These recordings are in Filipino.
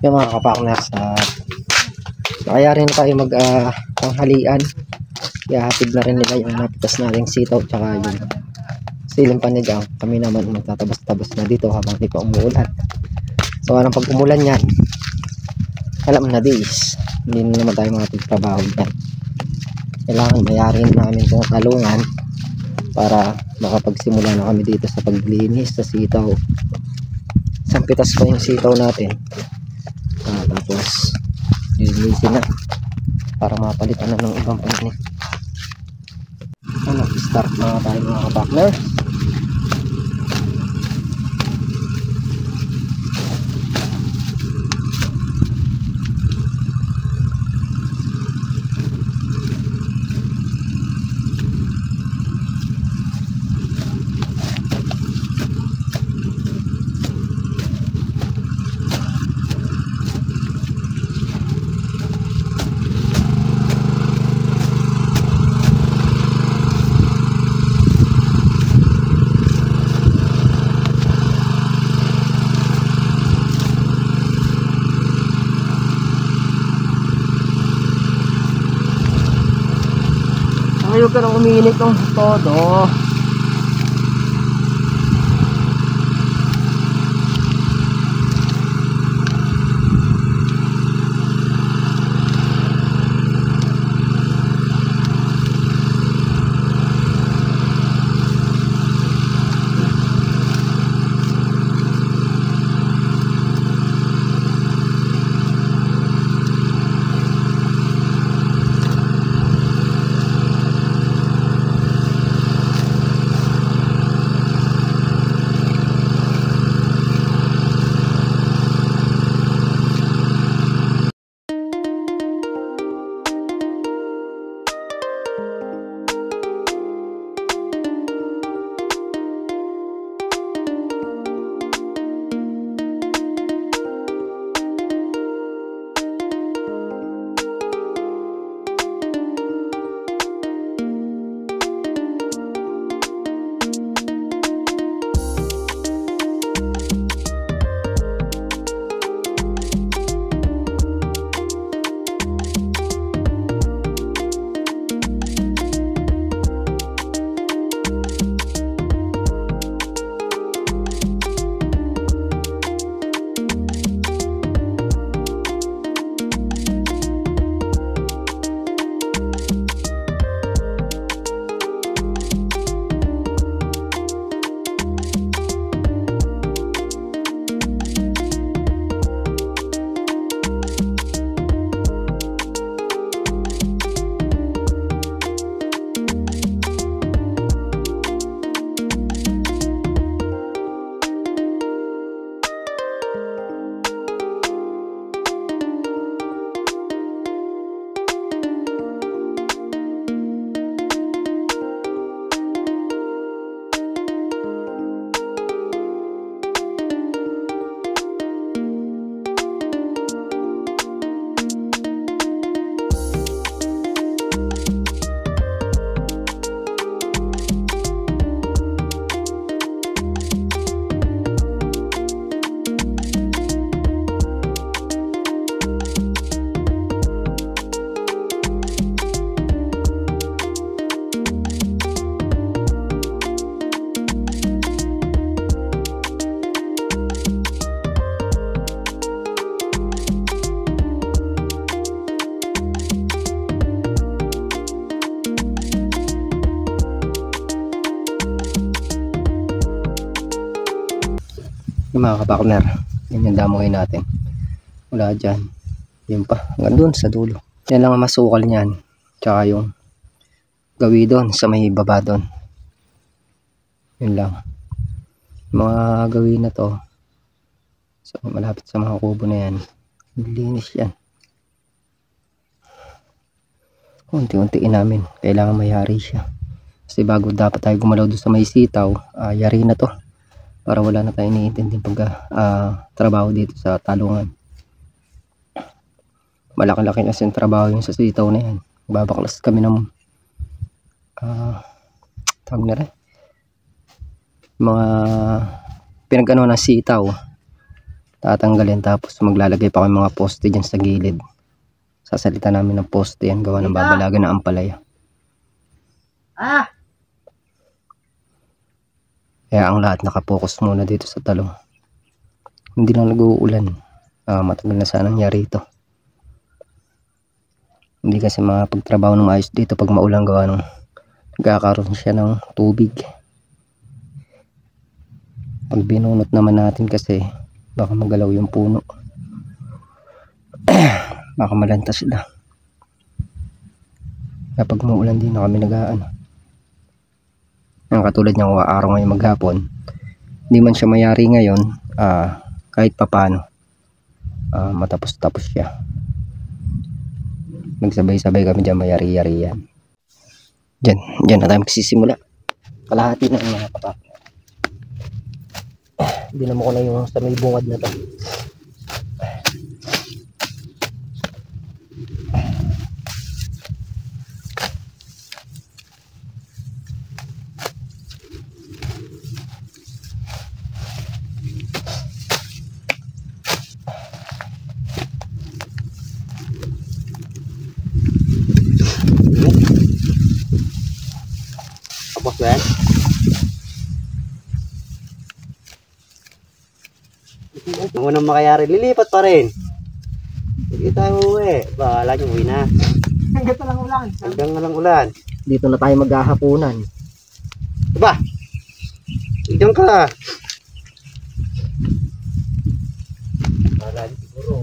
Yung mga kapartners, kaya rin tayo mag tanghalian. Ihahatid na rin nila yung napitas nating sitaw tsaka yung siling panigang. Kami naman magtatabas-tabas na dito habang di pa umuulan. So anong pag umulan yan, alam na dis, hindi na naman tayo makapagtrabaho dyan. Kailangan mayarin namin itong talungan para makapagsimula na kami dito sa paglinis sa sitaw. Isang pitas pa yung sitaw natin, tapos lilinisin na para mapalitan na ng ibang panig. Start na tayo mga kapartner. Ayaw ka nang umiinit ng todo. Yung mga kapartner, yun yung damuhin natin mula dyan, yun pa hanggang dun sa dulo. Yan lang ang masukal nyan, tsaka yung gawi doon sa may baba doon. Yun lang mga gawi na to. So malapit sa mga kubo na yan, linis yan. Unti-untiin namin, kailangan mayari siya kasi bago dapat tayo gumalaw doon sa may sitaw, yari na to para wala na tayo iniintinding pagka trabaho dito sa talungan. Malaki-laki kasi yung trabaho yung sa sitaw na yan. Babaklas kami ng tawag na rin, mga pinag-ano na sitaw tatanggalin, tapos maglalagay pa ako ng mga poste dyan sa gilid. Sasalita namin ng poste yan, gawa ng babalagan ng ampalaya. Kaya ang lahat nakapokus muna dito sa talong. Hindi lang nag-uulan. Matagal na sana nangyari ito. Hindi kasi makapagtrabaho ng maayos dito pag maulan, gawa ng nagkakaroon siya ng tubig. Pag binunot naman natin kasi baka magalaw yung puno. Baka malantas sila. Kapag maulan din na kami nag-aano. Ang katulad niya kung araw ngayon maghapon, hindi man siya mayari ngayon, kahit papano matapos-tapos siya. Magsabay-sabay kami dyan, mayari-yari yan. Dyan na tayo magsisimula. Kalahati na yung mga kapak. Dinamo ko na yung sa may bungad na to. Tapos yan. Ang unang makayari, lilipat pa rin. Hindi tayo uwi. Bahala nyo, uwi na. Hanggang na lang ulan. Hanggang na lang ulan. Dito na tayo maghahapunan. Diba? Diyan ka. Bahala siguro.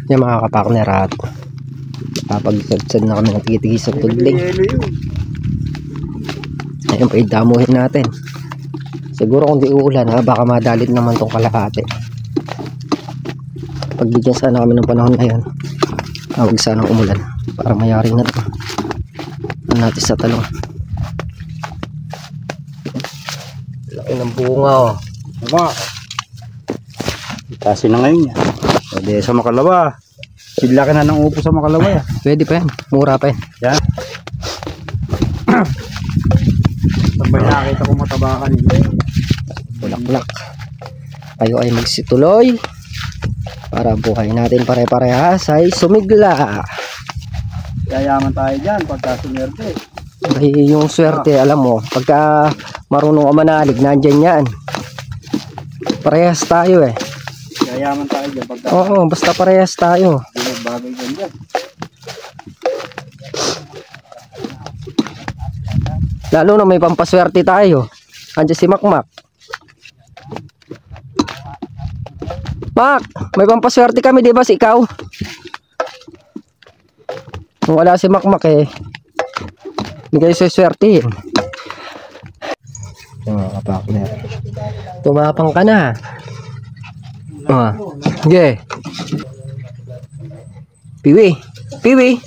Yan mga kapartner, at kapag-sad na kami ng tigis sa tudling. Ayun pa, idamuhin natin. Siguro kung di uulan, baka madalit naman tong kalahati. Pagbigyan sana kami ng panahon ngayon, huwag sanang umulan para mayari na ito natin sa talong. Laki ng bunga, oh. Diba? Kasi na ngayon yan. Pwede sa Makalawa. Sila ka na ng upo sa Makalawa yan. Pwede pa yan, mura pa yan. Yan. Sabay na nakita ko mataba kanina. Bulaklak. Kayo ay magsituloy para buhay natin pare-parehas ay sumigla. Yayaman tayo dyan pagka sumerte. Ay, yung swerte, alam mo, pagka marunong ka manalig, nandyan yan. Parehas tayo eh. Yayaman tayo dyan pagka Oo, basta parehas tayo. binagbagay dyan. Lalo na may pampaswerte tayo. Andiyan si Makmak. Mak, may pampaswerte kami, di ba si ikaw? Kung wala si Makmak eh, hindi kayo siswertihin. Mga kapakner, tumapang ka na. Sige. Piwi, piwi.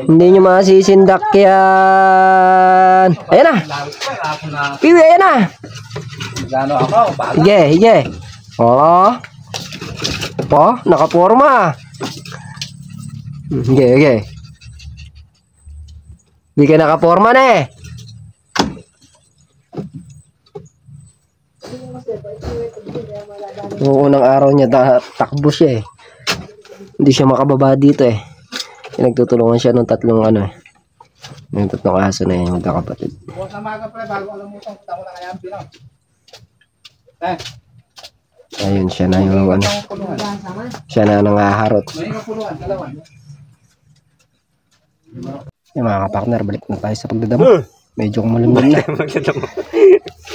Hindi nyo masisindak yan. Ayan na. Piwi, ayan na. Sige, sige. Oh, nakaporma. Sige, sige. Hindi ka nakaporma na eh. Noong unang araw niya, takbo siya eh. Hindi siya makababa dito eh. Nagtutulungan siya ng tatlong ano eh. Yung tatlong aso na yung magkakapatid. Bukas na maga pre, bago alam mo itong kita ko na kaya ang pinaw. Ayun, siya na yung ano. Siya na nangaharot. May kapuluan, dalawan. Yung mga kapakner, balik na tayo sa pagdadamo. Medyo kumulimlim na.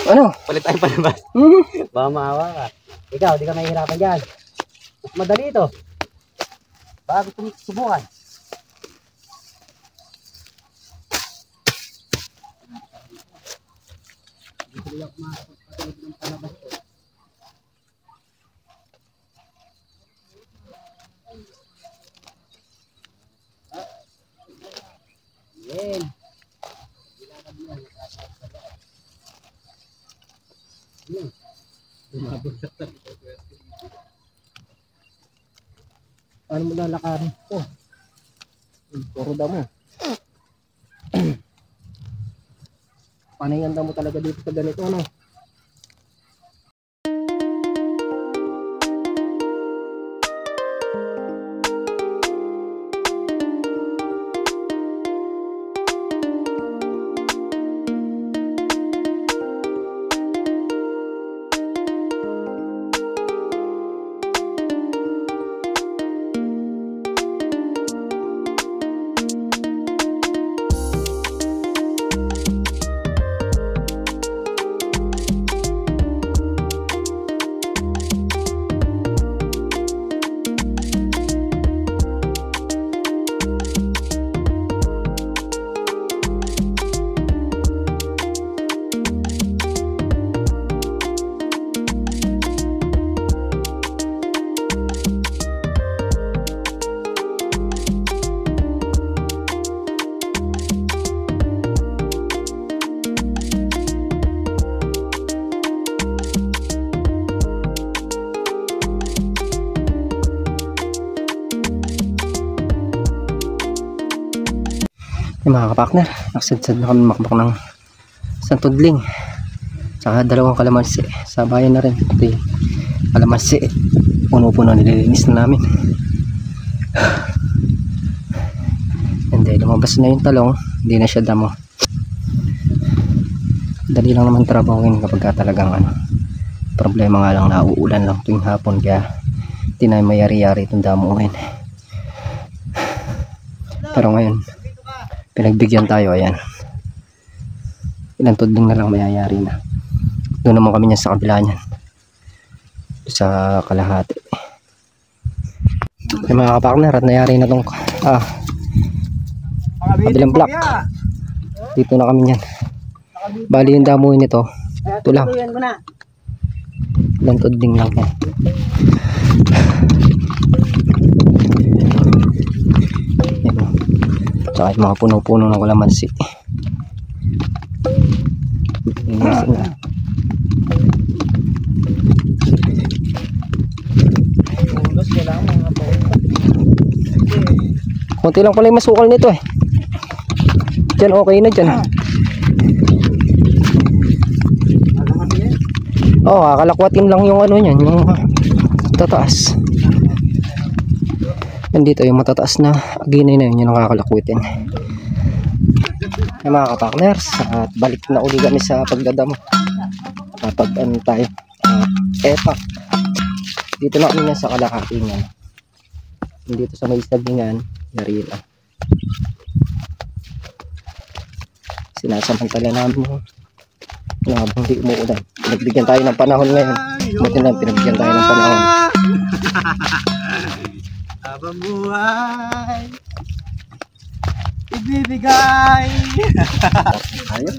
Ano? Palit tayo palabas. Baka maawa ka. Ikaw, di ka mahihirapan dyan. Mas madali ito. Baka gusto mo subukan. Yan. Ano mo lalakarin? Oh. Puro damo. Panay ang damo talaga dito sa ganito, ano? Yung mga kapakner, nakasadsad na kami makbak ng isang tudling saka dalawang kalamansi sa bayan na rin. Ito yung kalamansi, puno-puno, nililinis na namin. And then lumabas na yung talong, hindi na siya damo. Dali lang naman trabawin kapag talagang ano, problema nga lang, nauulan lang tuwing hapon, kaya hindi na mayari-yari itong damuin. Pero ngayon pinagbigyan tayo, ayan. Ilang tudling na lang mayayari na. Doon naman kami niyan sa kabila niyan. Sa kalahati. Yung mga kapakner, at nayari na tong kabilang block. Dito na kami niyan. Bali yung damuin nito. Ito lang. Ilang tudling lang yan. Tsaka yung mga puno-puno ng kalamansi. Kunti lang pala yung masukal nito eh. Diyan okay na dyan. Oh, kakalakwatin lang yung ano niyan, yung tataas. Nandito yung matataas na aginay na yun, yung nakakalakwitin. Ay mga kapartners, at balik na uli kami sa pagdadamo. Kapag ano tayo, epak. Dito na kami sa kalahati niyan. Dito sa may sabingan, yari lang. Sinasamantala namin yung habang di umuulan. Pinagbigyan tayo ng panahon ngayon. Buti lang pinagbigyan tayo ng panahon. Habang buhay ibibigay. Ayun.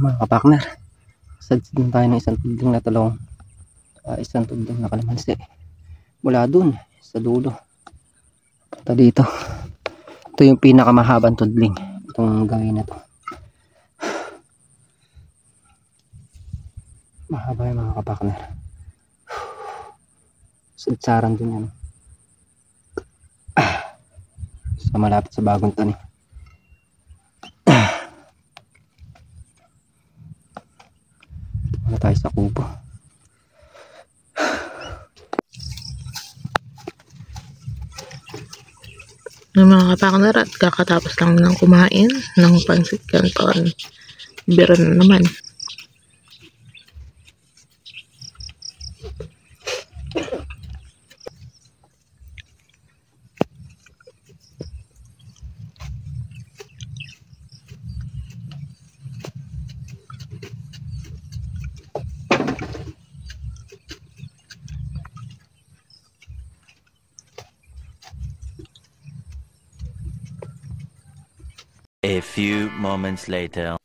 Mga kapartner, sadsin tayo ng isang tudling na talong, isang tudling na kalamansi mula dun sa dulo punta dito. Ito yung pinakamahabang tudling, itong gawin na to. Mahaba yung mga kapartner, sadsaran din yan sa malapit sa bagong tanim. Tayo sa kubo. Ng mga kapartner, at kakatapos lang ng kumain ng pansit canton. Biro na naman. A few moments later.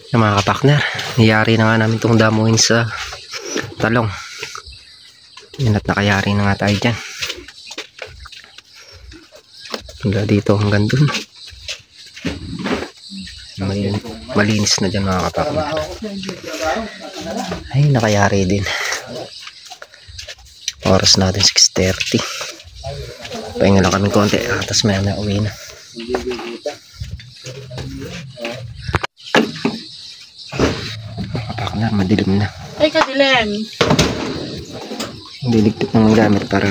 Yung mga kapakner, niyari na nga namin itong damuhin sa talong. Yun at nakayari na nga tayo dyan. Hanggang dito, hanggang dun. Malinis na dyan mga kapakner. Ay, nakayari din. Oras natin 6:30. Pahinga lang kami konti. Tapos maya na uwi na. Kapakner, madilim na. Ay, kadilim. Liligpit ng gamit para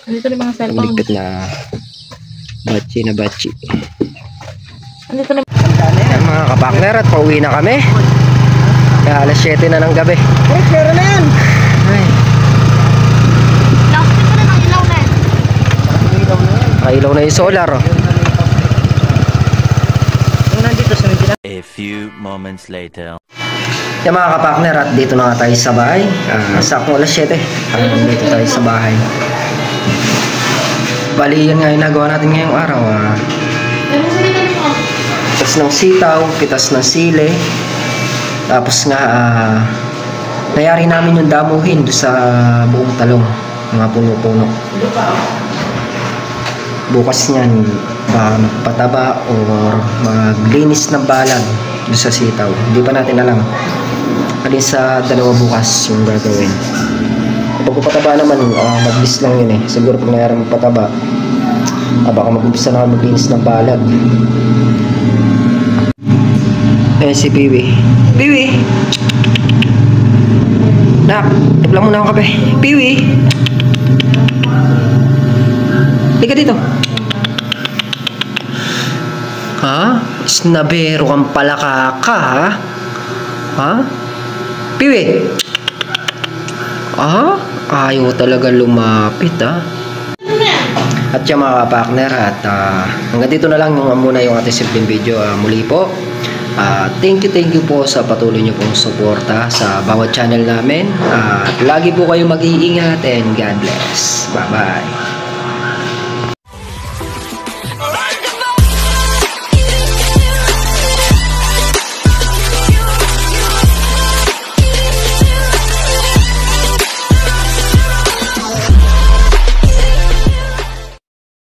Andito na yung mga cellphone. liligpit na batchi. Andito na. Ayan mga kapakner, at pauwi na kami. Kaya alas 7 na ng gabi. Ay, pero na yan! Ay, Last ko na ng ilaw na. nakailaw na yung solar. Oh. A few moments later. Yan mga kapakner, at dito na nga tayo sa bahay. Sakong alas 7. Dito tayo sa bahay. Bali, yan nga yung nagawa natin ngayong araw. Pitas ng sitaw, pitas ng sile. Tapos nga, nayari namin yung damuhin doon sa buong talong. Mga puno-puno. Bukas niyan, magpataba or maglinis ng balag doon sa sitaw. Hindi pa natin alam. Alin sa dalawa bukas yung gagawin. Kapag pataba naman, mag-list lang yun eh. Siguro pag nangyari magpataba, baka mag-umpisa na maglinis ng balag. Eh si Piwi. Piwi! Nak, tipla muna akong kape. Piwi! Liga dito. Ha? Snabero kang palaka ka, ha? Ha? Piwi! Ah? Ayaw talaga lumapit, ha? At yung mga partner, at hanggang dito na lang muna yung ating simpleng video. Muli po, thank you po sa patuloy nyo pong suporta sa bawat channel namin. At lagi po kayo mag-iingat and God bless. Bye-bye.